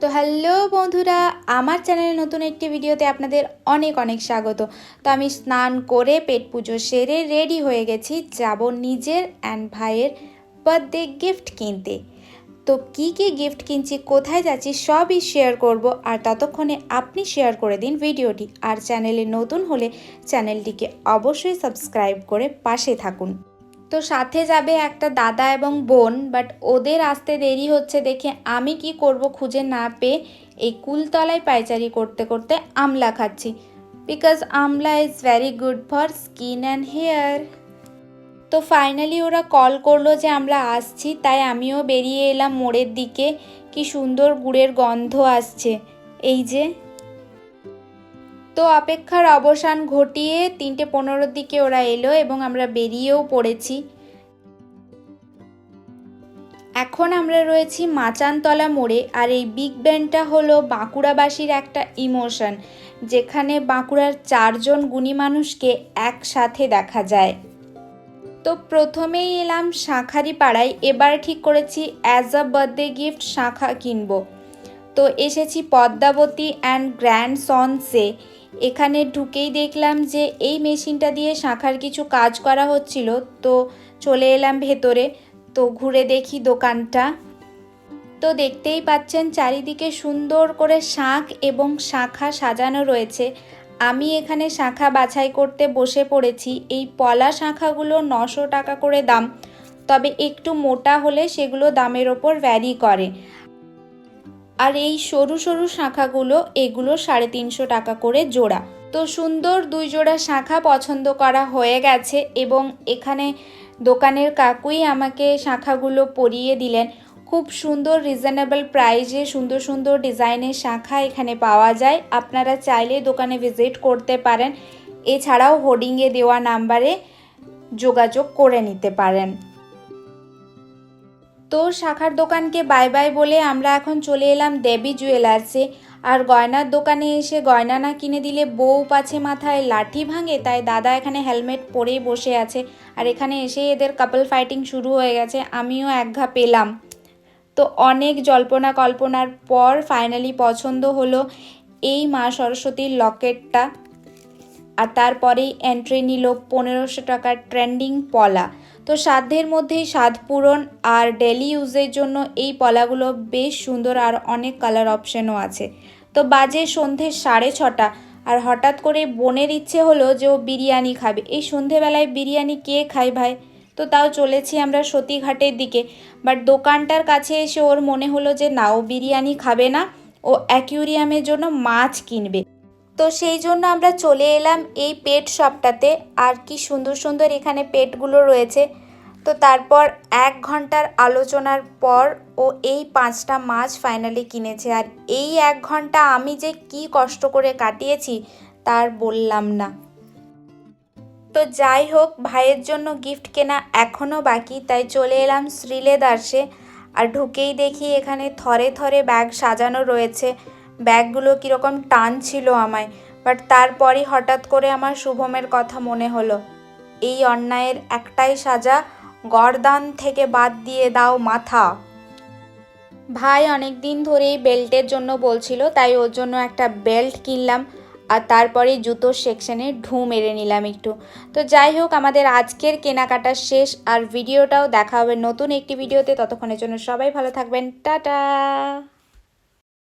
তো হ্যালো বন্ধুরা, আমার চ্যানেলে নতুন একটি ভিডিওতে আপনাদের অনেক অনেক স্বাগত। তো আমি স্নান করে পেট পুজো সেরে রেডি হয়ে গেছি, যাব নিজের অ্যান্ড ভাইয়ের বার্থডে গিফট কিনতে। তো কী কী গিফট কিনছি, কোথায় যাচ্ছি সবই শেয়ার করব। আর ততক্ষণে আপনি শেয়ার করে দিন ভিডিওটি, আর চ্যানেলে নতুন হলে চ্যানেলটিকে অবশ্যই সাবস্ক্রাইব করে পাশে থাকুন। তো সাথে যাবে একটা দাদা এবং বোন, বাট ওদের আসতে দেরি হচ্ছে দেখে আমি কি করব খুঁজে না পেয়ে এই কুলতলায় পায়চারি করতে করতে আমলা খাচ্ছি, because amla is very good for skin and hair. তো ফাইনালি ওরা কল করলো যে আমরা আসছি, তাই আমিও বেরিয়ে এলাম মোড়ের দিকে। কি সুন্দর গুড়ের গন্ধ আসছে, এই যে। তো অপেক্ষার অবসান ঘটিয়ে 3:15 দিকে ওরা এলো এবং আমরা বেরিয়েও পড়েছি। এখন আমরা রয়েছি মাচানতলা মোড়ে, আর এই বিগ ব্যানটা হলো বাঁকুড়াবাসীর একটা ইমোশন, যেখানে বাঁকুড়ার 4জন গুণী মানুষকে একসাথে দেখা যায়। তো প্রথমেই এলাম শাঁখারি পাড়ায়, এবার ঠিক করেছি অ্যাজ আ বার্থডে গিফট শাঁখা কিনবো। তো এসেছি পদ্মাবতী অ্যান্ড গ্র্যান্ড সন্সে। এখানে ঢুকেই দেখলাম যে এই মেশিনটা দিয়ে শাঁখার কিছু কাজ করা হচ্ছিল, তো চলে এলাম ভেতরে। তো ঘুরে দেখি দোকানটা। তো দেখতেই পাচ্ছেন চারিদিকে সুন্দর করে শাঁখ এবং শাঁখা সাজানো রয়েছে। আমি এখানে শাঁখা বাছাই করতে বসে পড়েছি। এই পলা শাঁখাগুলো 900 টাকা করে দাম, তবে একটু মোটা হলে সেগুলো দামের ওপর ভ্যারি করে। আর এই সরু সরু শাঁখাগুলো, এগুলো 350 টাকা করে জোড়া। তো সুন্দর 2 জোড়া শাঁখা পছন্দ করা হয়ে গেছে এবং এখানে দোকানের কাকুই আমাকে শাঁখাগুলো পরিয়ে দিলেন। খুব সুন্দর রিজনেবল প্রাইসে সুন্দর সুন্দর ডিজাইনের শাঁখা এখানে পাওয়া যায়। আপনারা চাইলে দোকানে ভিজিট করতে পারেন, এছাড়াও হোর্ডিংয়ে দেওয়া নাম্বারে যোগাযোগ করে নিতে পারেন। তো শাখার দোকানকে বাই বাই বলে আমরা এখন চলে এলাম দেবী জুয়েলার্সে। আর গয়নার দোকানে এসে গয়না না কিনে দিলে বউ পাছে মাথায় লাঠি ভাঙে, তাই দাদা এখানে হেলমেট পরেই বসে আছে। আর এখানে এসে এদের কাপল ফাইটিং শুরু হয়ে গেছে, আমিও একঘা পেলাম। তো অনেক জল্পনা কল্পনার পর ফাইনালি পছন্দ হলো এই মা সরস্বতীর লকেটটা। আর তারপরেই এন্ট্রি নিল 1500 টাকার ট্রেন্ডিং পলা। তো সাধ্যের মধ্যেই স্বাদ পূরণ, আর ডেলি ইউজের জন্য এই পলাগুলো বেশ সুন্দর, আর অনেক কালার অপশানও আছে। তো বাজে সন্ধে 6:30, আর হঠাৎ করে বোনের ইচ্ছে হলো যে ও বিরিয়ানি খাবে। এই সন্ধেবেলায় বিরিয়ানি কে খায় ভাই? তো তাও চলেছি আমরা সতীঘাটের দিকে, বাট দোকানটার কাছে এসে ওর মনে হলো যে না, ও বিরিয়ানি খাবে না, ও অ্যাকুয়ারিয়ামের জন্য মাছ কিনবে। তো সেই জন্য আমরা চলে এলাম এই পেট শপটাতে। আর কি সুন্দর সুন্দর এখানে পেটগুলো রয়েছে। তো তারপর 1 ঘন্টার আলোচনার পর ও এই 5টা মাছ ফাইনালি কিনেছে। আর এই 1 ঘন্টা আমি যে কি কষ্ট করে কাটিয়েছি তার বললাম না। তো যাই হোক, ভাইয়ের জন্য গিফট কেনা এখনও বাকি, তাই চলে এলাম শ্রীলেদার্সে। আর ঢুকেই দেখি এখানে থরে থরে ব্যাগ সাজানো রয়েছে। ব্যাগগুলো কীরকম টানছিল আমায়, বাট তারপরই হঠাৎ করে আমার শুভমের কথা মনে হলো। এই অন্যায়ের একটাই সাজা, গর্দান থেকে বাদ দিয়ে দাও মাথা। ভাই অনেক দিন ধরেই বেল্টের জন্য বলছিল, তাই ওর জন্য একটা বেল্ট কিনলাম। আর তারপরে জুতোর সেকশনে ঢু মেরে নিলাম একটু। তো যাই হোক, আমাদের আজকের কেনাকাটা শেষ, আর ভিডিওটাও দেখা হবে নতুন একটি ভিডিওতে। ততক্ষণের জন্য সবাই ভালো থাকবেন, টাটা।